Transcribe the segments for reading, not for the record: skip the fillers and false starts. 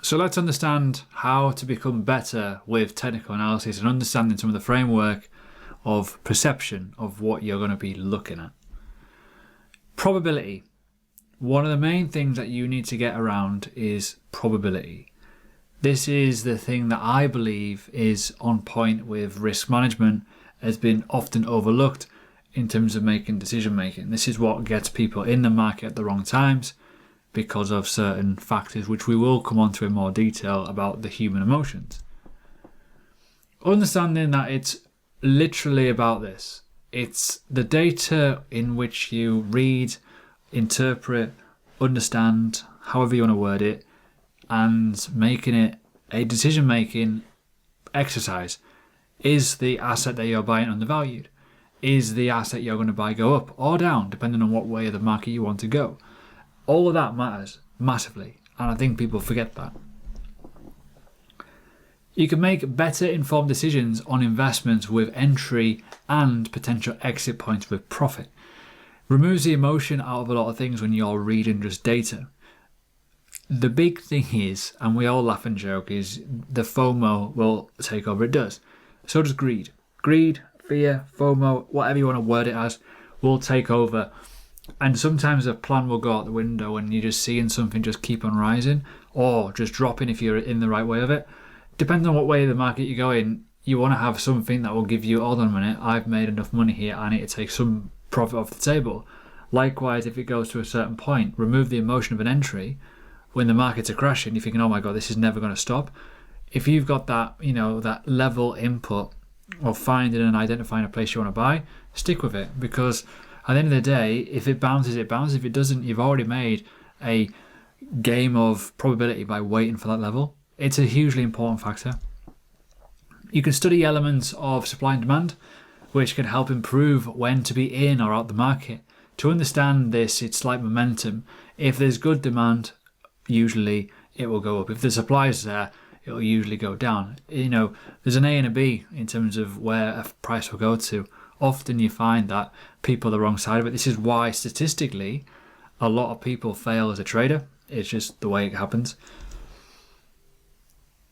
So let's understand how to become better with technical analysis and understanding some of the framework of perception of what you're going to be looking at. Probability. One of the main things that you need to get around is probability. This is the thing that I believe is on point with risk management, has been often overlooked in terms of making decision making. This is what gets people in the market at the wrong times because of certain factors, which we will come on to in more detail about the human emotions. Understanding that it's literally about this. It's the data in which you read, interpret, understand, however you want to word it, and making it a decision-making exercise. Is the asset that you're buying undervalued? Is the asset you're going to buy go up or down, depending on what way of the market you want to go? All of that matters massively, and I think people forget that. You can make better informed decisions on investments with entry and potential exit points with profit. Removes the emotion out of a lot of things when you're reading just data. The big thing is, and we all laugh and joke, is the FOMO will take over. It does. So does greed. Greed, fear, FOMO, whatever you want to word it as, will take over. And sometimes a plan will go out the window and you're just seeing something just keep on rising or just dropping if you're in the right way of it. Depending on what way of the market you go in, you want to have something that will give you, hold on a minute, I've made enough money here, I need to take some profit off the table. Likewise, if it goes to a certain point, remove the emotion of an entry. When the markets are crashing, you're thinking, oh my God, this is never going to stop. If you've got that, that level input of finding and identifying a place you want to buy, stick with it, because at the end of the day, if it bounces, it bounces. If it doesn't, you've already made a game of probability by waiting for that level. It's a hugely important factor. You can study elements of supply and demand, which can help improve when to be in or out the market. To understand this, it's like momentum. If there's good demand, usually it will go up. If the supply is there, it will usually go down. There's an A and a B in terms of where a price will go to. Often you find that people are the wrong side of it. This is why statistically a lot of people fail as a trader. It's just the way it happens.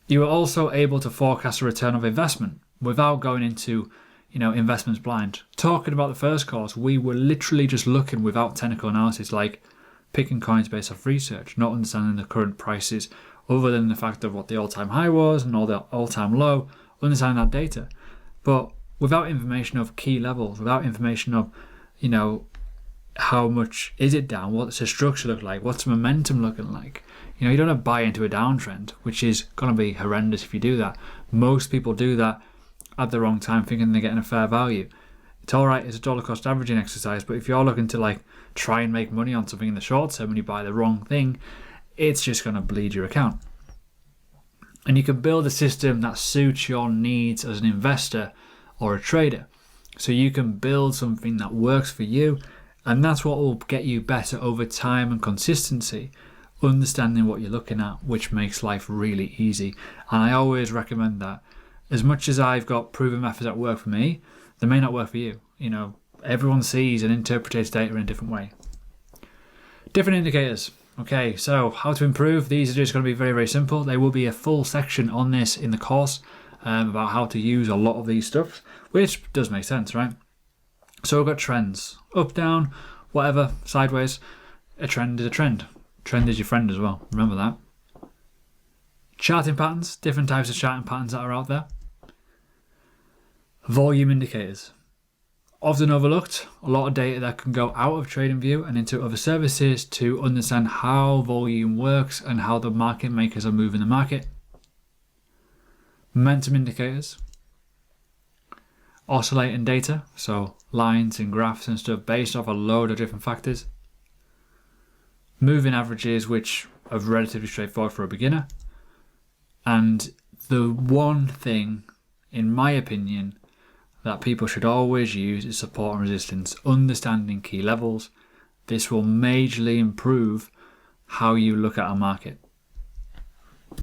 You are also able to forecast a return of investment without going into investments blind. Talking about the first course, we were literally just looking without technical analysis, like picking coins based off research, not understanding the current prices other than the fact of what the all-time high was and all the all-time low, understanding that data. But without information of key levels, without information of, how much is it down, what's the structure look like, what's the momentum looking like. You don't have to buy into a downtrend, which is going to be horrendous if you do that. Most people do that at the wrong time, thinking they're getting a fair value. It's all right, it's a dollar cost averaging exercise, but if you're looking to try and make money on something in the short term and you buy the wrong thing, it's just going to bleed your account. And you can build a system that suits your needs as an investor or a trader. So you can build something that works for you, and that's what will get you better over time and consistency, understanding what you're looking at, which makes life really easy. And I always recommend that. As much as I've got proven methods that work for me, they may not work for you. Everyone sees and interprets data in a different way. Different indicators. Okay, so how to improve. These are just going to be very, very simple. There will be a full section on this in the course about how to use a lot of these stuff, which does make sense, right? So we've got trends. Up, down, whatever, sideways. A trend is a trend. Trend is your friend as well. Remember that. Charting patterns. Different types of charting patterns that are out there. Volume indicators. Often overlooked, a lot of data that can go out of TradingView and into other services to understand how volume works and how the market makers are moving the market. Momentum indicators. Oscillating data, so lines and graphs and stuff based off a load of different factors. Moving averages, which are relatively straightforward for a beginner. And the one thing, in my opinion, that people should always use is support and resistance, understanding key levels. This will majorly improve how you look at a market.